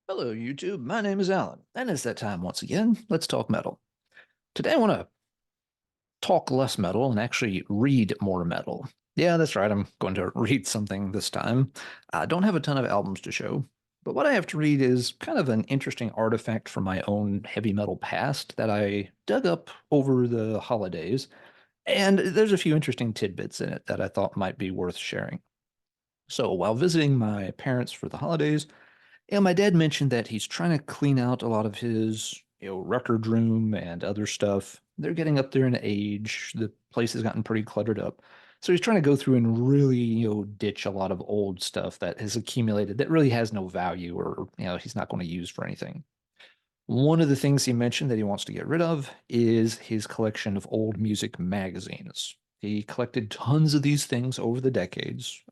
Hello, YouTube. My name is Alan, and it's that time once again. Let's talk metal. Today, I want to talk less metal and actually read more metal. Yeah, that's right. I'm going to read something this time. I don't have a ton of albums to show, but what I have to read is kind of an interesting artifact from my own heavy metal past that I dug up over the holidays. And there's a few interesting tidbits in it that I thought might be worth sharing. So, while visiting my parents for the holidays, yeah, my dad mentioned that he's trying to clean out a lot of his, record room and other stuff. They're getting up there in age. The place has gotten pretty cluttered up. So he's trying to go through and really, ditch a lot of old stuff that has accumulated that really has no value or, he's not going to use for anything. One of the things he mentioned that he wants to get rid of is his collection of old music magazines. He collected tons of these things over the decades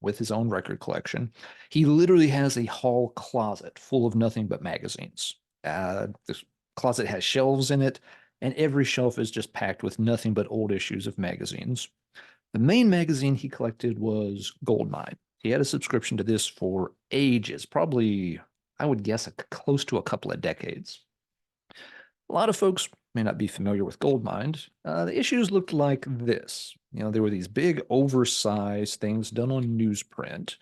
with his own record collection. He literally has a hall closet full of nothing but magazines. This closet has shelves in it, and every shelf is just packed with nothing but old issues of magazines. The main magazine he collected was Goldmine. He had a subscription to this for ages, probably, I would guess, close to a couple of decades. A lot of folks may not be familiar with Goldmine. The issues looked like this. There were these big, oversized things done on newsprint.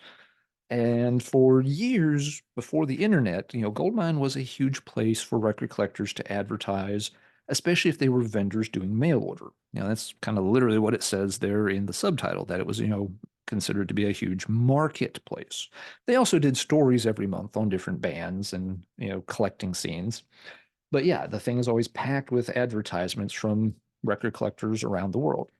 And for years before the internet, Goldmine was a huge place for record collectors to advertise, especially if they were vendors doing mail order. That's kind of literally what it says there in the subtitle, that it was, considered to be a huge marketplace. They also did stories every month on different bands and, collecting scenes. But yeah, the thing is always packed with advertisements from record collectors around the world.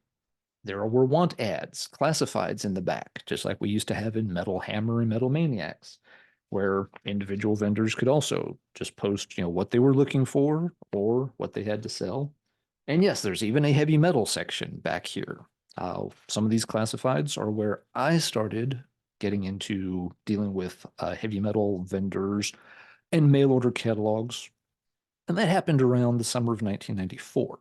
There were want ads, classifieds in the back, just like we used to have in Metal Hammer and Metal Maniacs, where individual vendors could also just post, what they were looking for or what they had to sell. And yes, there's even a heavy metal section back here. Some of these classifieds are where I started getting into dealing with heavy metal vendors and mail order catalogs. And that happened around the summer of 1994.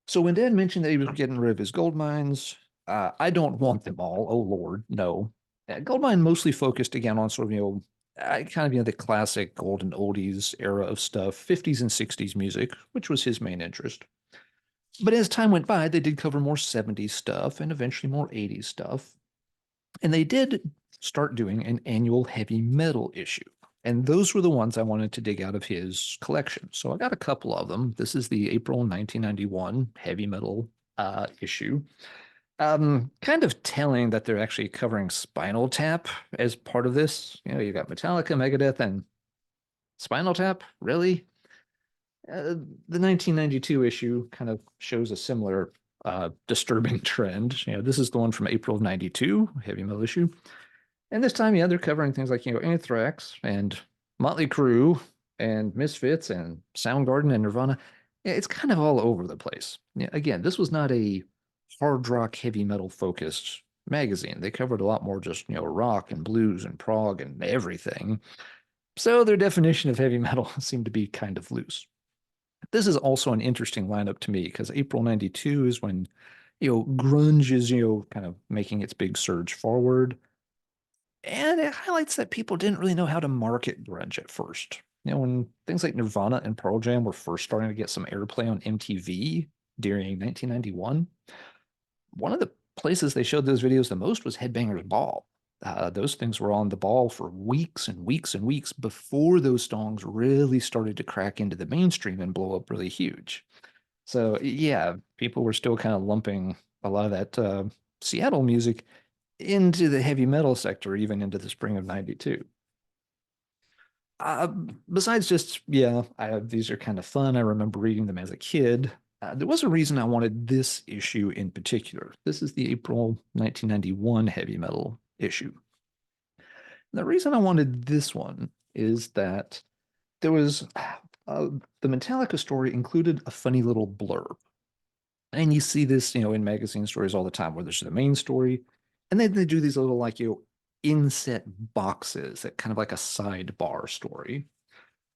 So when Dad mentioned that he was getting rid of his gold mines, I don't want them all. Oh Lord, no. Gold mine mostly focused again on sort of kind of the classic golden oldies era of stuff, 50s and 60s music, which was his main interest. But as time went by, they did cover more 70s stuff and eventually more 80s stuff. And they did start doing an annual heavy metal issue. And those were the ones I wanted to dig out of his collection. So I got a couple of them. This is the April 1991 heavy metal issue. Kind of telling that they're actually covering Spinal Tap as part of this. You got Metallica, Megadeth, and Spinal Tap. Really? The 1992 issue kind of shows a similar disturbing trend. This is the one from April of 92, heavy metal issue. And this time, yeah, they're covering things like, Anthrax and Motley Crue and Misfits and Soundgarden and Nirvana. Yeah, it's kind of all over the place. Yeah, again, this was not a hard rock, heavy metal focused magazine. They covered a lot more just, rock and blues and prog and everything. So their definition of heavy metal seemed to be kind of loose. This is also an interesting lineup to me because April 92 is when, grunge is, kind of making its big surge forward. And it highlights that people didn't really know how to market grunge at first. When things like Nirvana and Pearl Jam were first starting to get some airplay on MTV during 1991, one of the places they showed those videos the most was Headbangers Ball. Those things were on the ball for weeks and weeks and weeks before those songs really started to crack into the mainstream and blow up really huge. So yeah, people were still kind of lumping a lot of that Seattle music into the heavy metal sector, even into the spring of 92. Uh, Besides just, yeah, these are kind of fun. I remember reading them as a kid. There was a reason I wanted this issue in particular. This is the April 1991 heavy metal issue. The reason I wanted this one is that there was the Metallica story included a funny little blurb. And you see this, in magazine stories all the time where there's the main story, and then they do these little like, inset boxes that kind of like a sidebar story.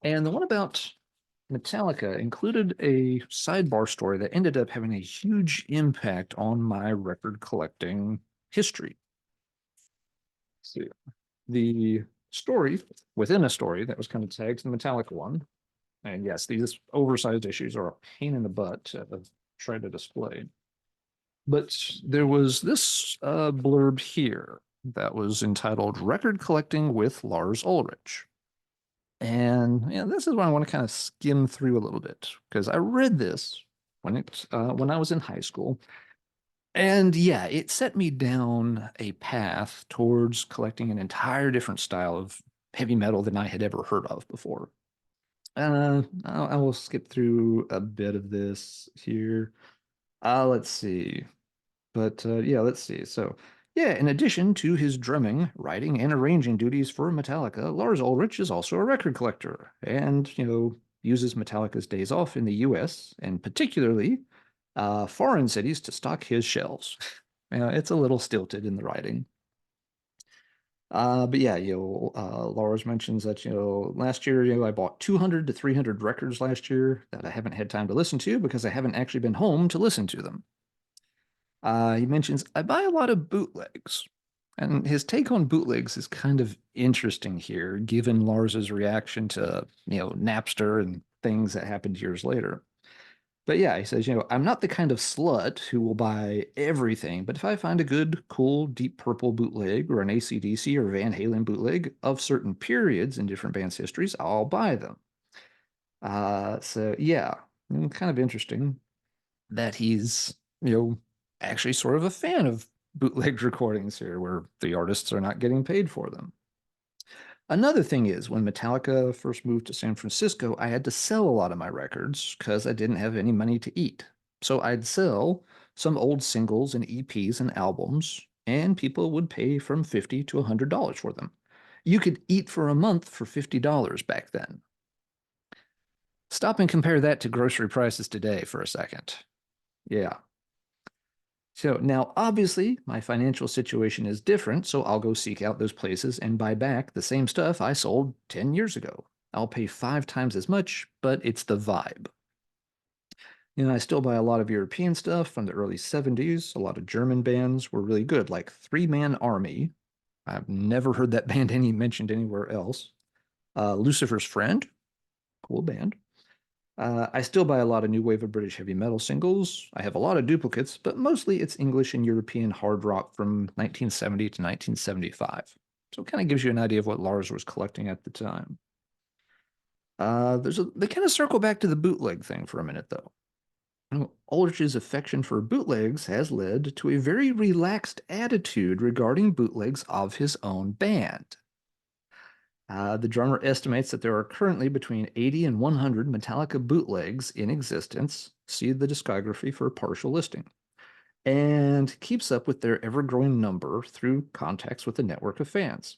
And the one about Metallica included a sidebar story that ended up having a huge impact on my record collecting history. So the story within a story that was kind of tagged to the Metallica one. And yes, these oversized issues are a pain in the butt to try to display. But there was this blurb here that was entitled Record Collecting with Lars Ulrich. And this is what I want to kind of skim through a little bit because I read this when I was in high school. And yeah, it set me down a path towards collecting an entire different style of heavy metal than I had ever heard of before. I will skip through a bit of this here. Let's see. But yeah, let's see. So, yeah, in addition to his drumming, writing, and arranging duties for Metallica, Lars Ulrich is also a record collector and, uses Metallica's days off in the US and particularly foreign cities to stock his shelves. It's a little stilted in the writing. But yeah, Lars mentions that, last year, I bought 200 to 300 records last year that I haven't had time to listen to because I haven't actually been home to listen to them. He mentions, I buy a lot of bootlegs. And his take on bootlegs is kind of interesting here, given Lars's reaction to, Napster and things that happened years later. But yeah, he says, I'm not the kind of slut who will buy everything, but if I find a good, cool, Deep Purple bootleg or an AC/DC or Van Halen bootleg of certain periods in different bands' histories, I'll buy them. So yeah, kind of interesting that he's, actually sort of a fan of bootleg recordings here where the artists are not getting paid for them. Another thing is, when Metallica first moved to San Francisco, I had to sell a lot of my records because I didn't have any money to eat. So I'd sell some old singles and EPs and albums, and people would pay from $50 to $100 for them. You could eat for a month for $50 back then. Stop and compare that to grocery prices today for a second. Yeah. So now, obviously, my financial situation is different, so I'll go seek out those places and buy back the same stuff I sold 10 years ago. I'll pay 5 times as much, but it's the vibe. I still buy a lot of European stuff from the early 70s. A lot of German bands were really good, like Three Man Army. I've never heard that band mentioned anywhere else. Lucifer's Friend, cool band. I still buy a lot of new wave of British heavy metal singles. I have a lot of duplicates, but mostly it's English and European hard rock from 1970 to 1975. So it kind of gives you an idea of what Lars was collecting at the time. They kind of circle back to the bootleg thing for a minute, though. Ulrich's affection for bootlegs has led to a very relaxed attitude regarding bootlegs of his own band. The drummer estimates that there are currently between 80 and 100 Metallica bootlegs in existence. See the discography for a partial listing. And keeps up with their ever-growing number through contacts with a network of fans.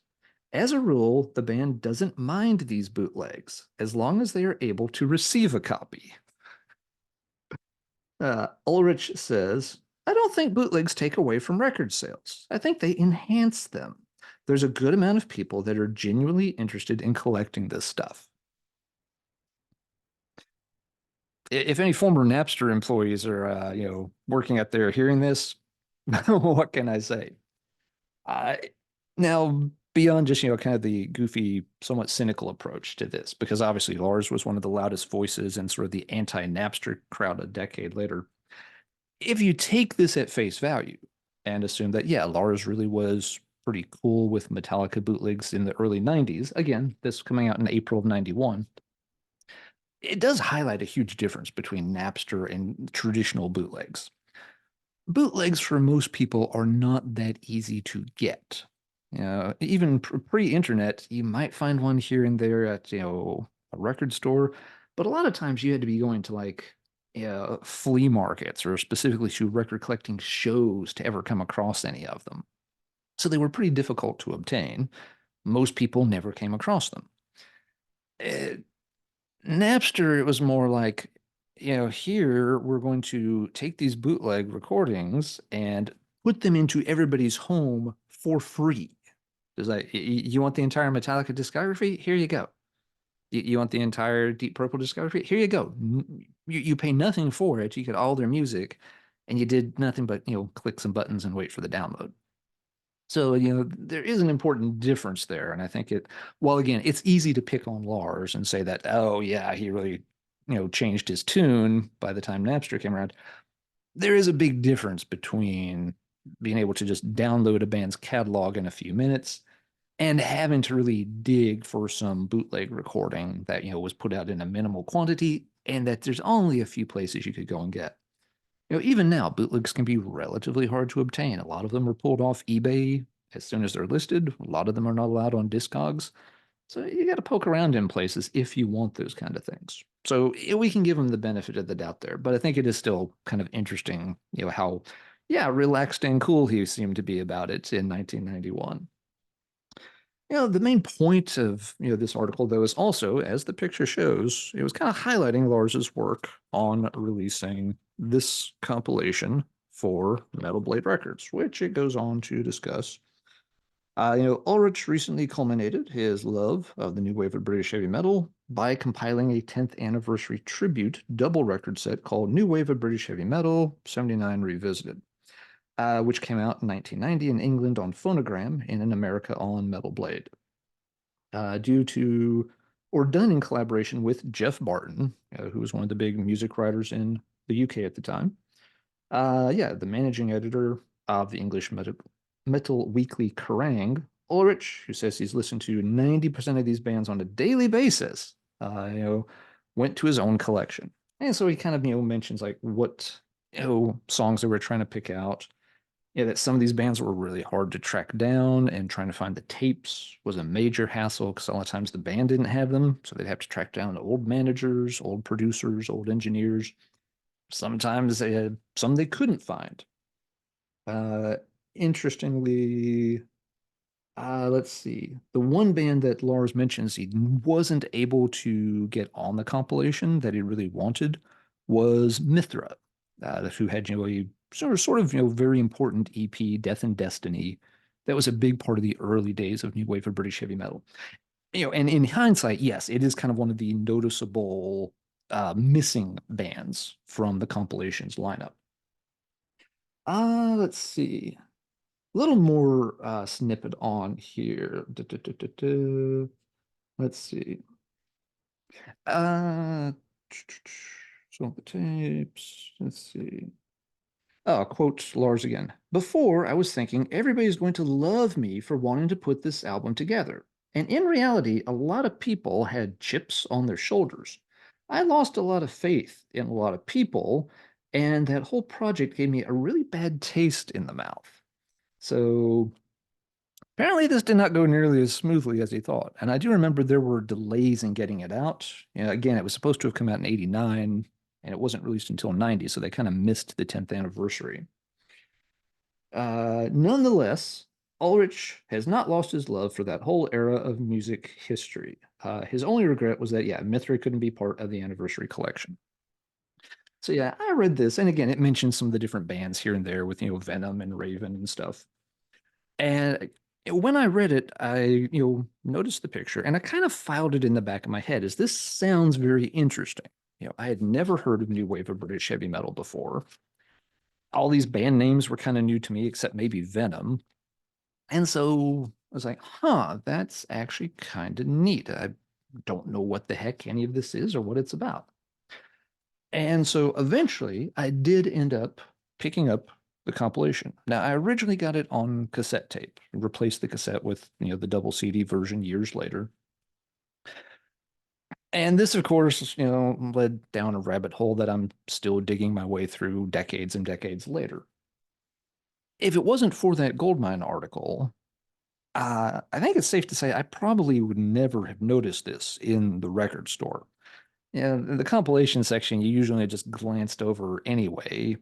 As a rule, the band doesn't mind these bootlegs as long as they are able to receive a copy. Ulrich says, I don't think bootlegs take away from record sales. I think they enhance them. There's a good amount of people that are genuinely interested in collecting this stuff. If any former Napster employees are, working out there hearing this, what can I say? Now, beyond just, kind of the goofy, somewhat cynical approach to this, because obviously Lars was one of the loudest voices in sort of the anti-Napster crowd a decade later. If you take this at face value and assume that, yeah, Lars really was pretty cool with Metallica bootlegs in the early 90s, again, this coming out in April of 91, it does highlight a huge difference between Napster and traditional bootlegs. Bootlegs for most people are not that easy to get. Even pre-internet, you might find one here and there at, a record store, but a lot of times you had to be going to like flea markets or specifically to record collecting shows to ever come across any of them. So they were pretty difficult to obtain. Most people never came across them. Napster, it was more like, here we're going to take these bootleg recordings and put them into everybody's home for free. It's like, you want the entire Metallica discography? Here you go. You want the entire Deep Purple discography? Here you go. You pay nothing for it. You get all their music, and you did nothing but, click some buttons and wait for the download. So, there is an important difference there. And I think well, again, it's easy to pick on Lars and say that, oh, yeah, he really, changed his tune by the time Napster came around. There is a big difference between being able to just download a band's catalog in a few minutes and having to really dig for some bootleg recording that, was put out in a minimal quantity and that there's only a few places you could go and get. Even now, bootlegs can be relatively hard to obtain. A lot of them are pulled off eBay as soon as they're listed. A lot of them are not allowed on Discogs. So you got to poke around in places if you want those kind of things. So we can give them the benefit of the doubt there, but I think it is still kind of interesting, how, yeah, relaxed and cool he seemed to be about it in 1991. The main point of this article, though, is also, as the picture shows, it was kind of highlighting Lars's work on releasing this compilation for Metal Blade Records, which it goes on to discuss. Ulrich recently culminated his love of the new wave of British heavy metal by compiling a 10th anniversary tribute double record set called New Wave of British Heavy Metal 79 Revisited, which came out in 1990 in England on Phonogram and in America on Metal Blade. Due to, or done in collaboration with Jeff Barton, who was one of the big music writers in the UK at the time. Yeah, the managing editor of the English metal weekly Kerrang, Ulrich, who says he's listened to 90% of these bands on a daily basis, went to his own collection. And so he kind of, mentions like what, songs they were trying to pick out. Yeah, that some of these bands were really hard to track down, and trying to find the tapes was a major hassle because a lot of times the band didn't have them. So they'd have to track down old managers, old producers, old engineers. Sometimes they had some they couldn't find. Uh, Interestingly, let's see. The one band that Lars mentions he wasn't able to get on the compilation that he really wanted was Mithra, who had a sort of very important EP, Death and Destiny, that was a big part of the early days of new wave of British heavy metal. And in hindsight, yes, it is kind of one of the noticeable missing bands from the compilations lineup. Let's see. A little more snippet on here. Let's see. Uh, so the tapes. Let's see. Oh, quote Lars again. Before, I was thinking everybody's going to love me for wanting to put this album together. And in reality, a lot of people had chips on their shoulders. I lost a lot of faith in a lot of people, and that whole project gave me a really bad taste in the mouth. So apparently, this did not go nearly as smoothly as he thought. And I do remember there were delays in getting it out. Again, it was supposed to have come out in 89, and it wasn't released until 90, so they kind of missed the 10th anniversary. Nonetheless, Ulrich has not lost his love for that whole era of music history. His only regret was that, yeah, Mithra couldn't be part of the anniversary collection. So yeah, I read this, and again, it mentions some of the different bands here and there with, Venom and Raven and stuff. And when I read it, I, noticed the picture and I kind of filed it in the back of my head as this sounds very interesting. I had never heard of new wave of British heavy metal before. All these band names were kind of new to me, except maybe Venom. And so I was like, huh, that's actually kind of neat. I don't know what the heck any of this is or what it's about. And so eventually I did end up picking up the compilation. Now, I originally got it on cassette tape, replaced the cassette with, the double CD version years later. And this, of course, led down a rabbit hole that I'm still digging my way through decades and decades later. If it wasn't for that Goldmine article, I think it's safe to say I probably would never have noticed this in the record store. In the compilation section, you usually just glanced over anyway.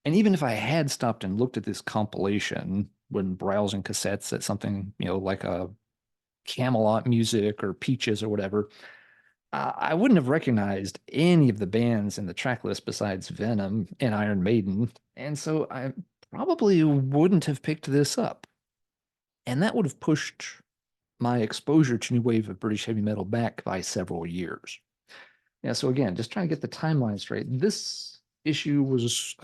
And even if I had stopped and looked at this compilation when browsing cassettes at something, like a Camelot Music or Peaches or whatever, I wouldn't have recognized any of the bands in the track list besides Venom and Iron Maiden. And so I probably wouldn't have picked this up. And that would have pushed my exposure to new wave of British heavy metal back by several years. Yeah, so again, just trying to get the timeline straight. This issue was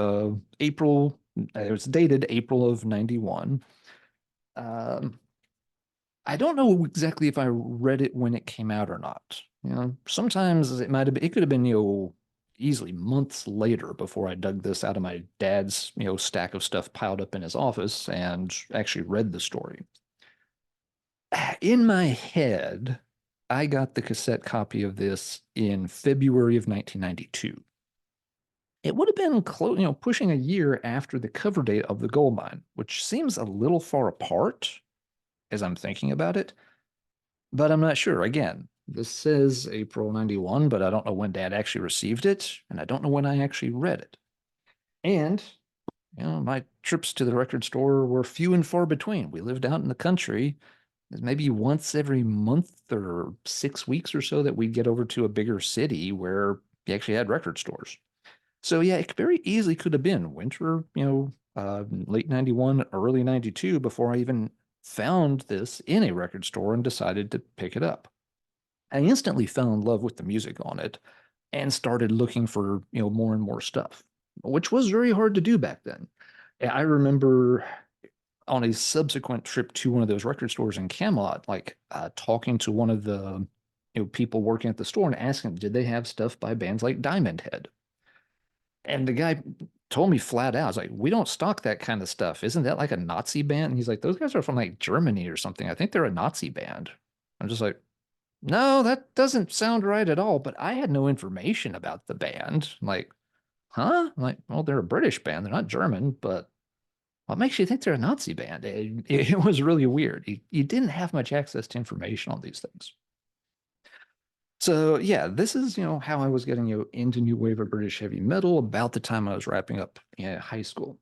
April, it was dated April of 91. Um, I don't know exactly if I read it when it came out or not. Sometimes it could have been, easily months later before I dug this out of my dad's, stack of stuff piled up in his office and actually read the story. In my head, I got the cassette copy of this in February of 1992. It would have been close, pushing a year after the cover date of the Goldmine, which seems a little far apart as I'm thinking about it, but I'm not sure. Again, this says April 91, but I don't know when Dad actually received it, and I don't know when I actually read it. And, my trips to the record store were few and far between. We lived out in the country. Maybe once every month or 6 weeks or so that we'd get over to a bigger city where you actually had record stores. So yeah, it very easily could have been winter, late 91, early 92 before I even found this in a record store and decided to pick it up. I instantly fell in love with the music on it and started looking for, more and more stuff, which was very hard to do back then. I remember on a subsequent trip to one of those record stores in Camelot, like talking to one of the, people working at the store and asking, did they have stuff by bands like Diamond Head? And the guy told me flat out, I was like, we don't stock that kind of stuff. Isn't that like a Nazi band? And he's like, those guys are from like Germany or something. I think they're a Nazi band. I'm just like, no, that doesn't sound right at all. But I had no information about the band. I'm like, huh? I'm like, well, they're a British band. They're not German, but what makes you think they're a Nazi band? It was really weird. You didn't have much access to information on these things. So yeah, this is, how I was getting into new wave of British heavy metal about the time I was wrapping up high school.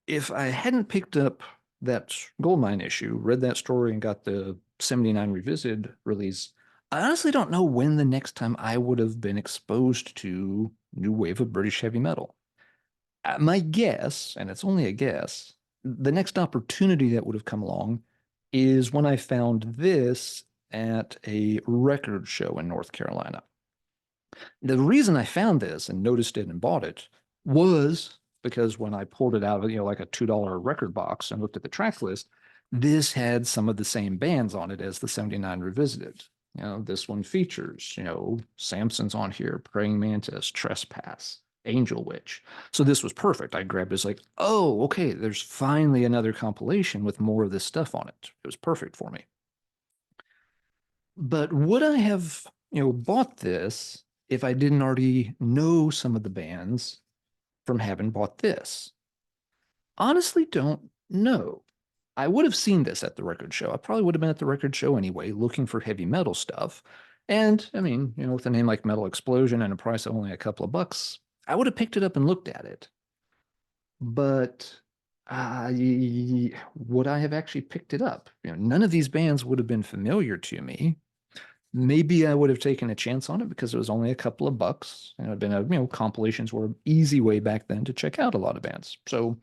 If I hadn't picked up that Goldmine issue, read that story, and got the 79 Revisited release, I honestly don't know when the next time I would have been exposed to new wave of British heavy metal. My guess, and it's only a guess, the next opportunity that would have come along is when I found this at a record show in North Carolina. The reason I found this and noticed it and bought it was because when I pulled it out of, like a $2 record box and looked at the track list, this had some of the same bands on it as the 79 Revisited. This one features, Samson's on here, Praying Mantis, Trespass, Angel Witch. So this was perfect. I grabbed it as like, oh, okay, there's finally another compilation with more of this stuff on it. It was perfect for me. But would I have, bought this if I didn't already know some of the bands from having bought this? Honestly, don't know. I would have seen this at the record show. I probably would have been at the record show anyway, looking for heavy metal stuff. And I mean, with a name like Metal Explosion and a price of only a couple of bucks, I would have picked it up and looked at it. But would I have actually picked it up? None of these bands would have been familiar to me. Maybe I would have taken a chance on it because it was only a couple of bucks. And it'd been compilations were an easy way back then to check out a lot of bands. So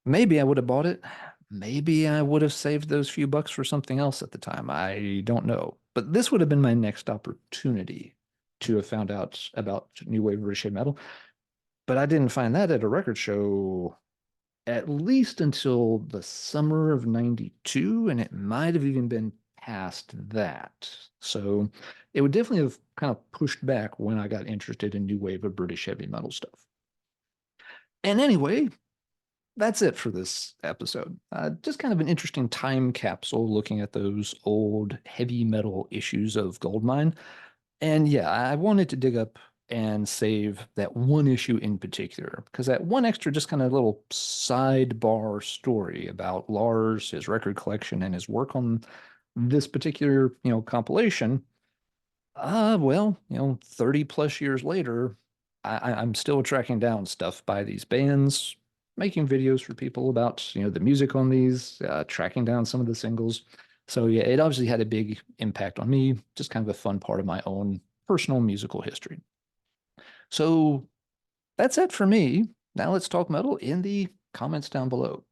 maybe I would have bought it. Maybe I would have saved those few bucks for something else at the time. I don't know. But this would have been my next opportunity to have found out about new wave British heavy metal. But I didn't find that at a record show at least until the summer of 92, and it might have even been past that. So it would definitely have kind of pushed back when I got interested in new wave of British heavy metal stuff. And anyway, that's it for this episode. Just kind of an interesting time capsule looking at those old heavy metal issues of Goldmine. And yeah, I wanted to dig up and save that one issue in particular because that one extra just kind of little sidebar story about Lars, his record collection, and his work on this particular, compilation. Well, 30 plus years later, I'm still tracking down stuff by these bands, making videos for people about, the music on these, tracking down some of the singles. So yeah, it obviously had a big impact on me, just kind of a fun part of my own personal musical history. So that's it for me. Now let's talk metal in the comments down below.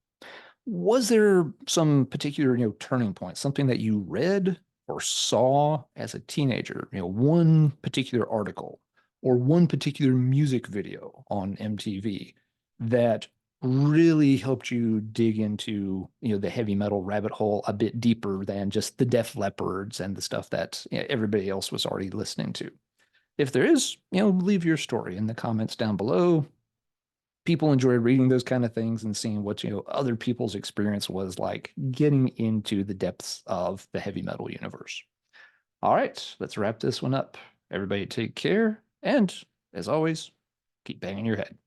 Was there some particular, turning point, something that you read or saw as a teenager, one particular article or one particular music video on MTV that really helped you dig into, the heavy metal rabbit hole a bit deeper than just the Def Leppards and the stuff that everybody else was already listening to. If there is, leave your story in the comments down below. People enjoy reading those kind of things and seeing what, other people's experience was like getting into the depths of the heavy metal universe. All right, let's wrap this one up. Everybody take care. And as always, keep banging your head.